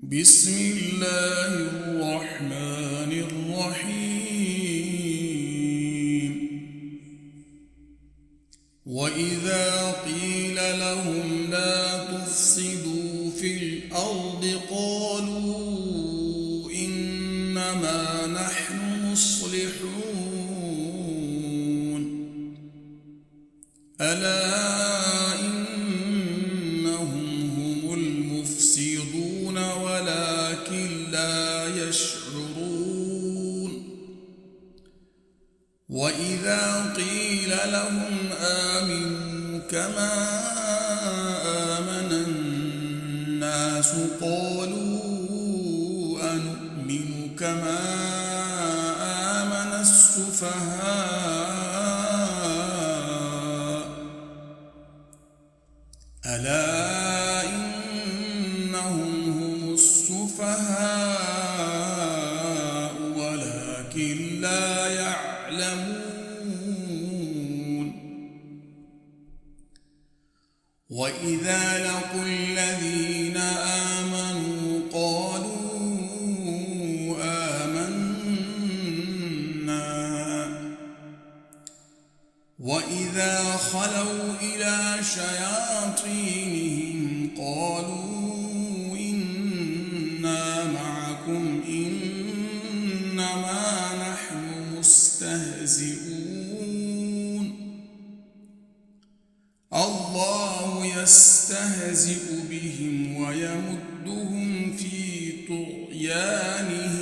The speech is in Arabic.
بسم الله الرحمن الرحيم. وإذا قيل لهم لا تفسدوا في الأرض قالوا إنما نحن مصلحون ألا إنهم هم المفسدون ولكن لا يشعرون. وإذا قيل لهم آمنوا كما آمن الناس قالوا أنؤمن كما آمن السفهاء ألا إنهم هم السفهاء ولكن لا يعلمون. وإذا لقوا الذين آمنوا قالوا آمنا وإذا خلوا إلى شياطينهم قالوا إنا معكم إنما نحن مستهزئون الله يستهزئ بهم ويمدهم في طغيانهم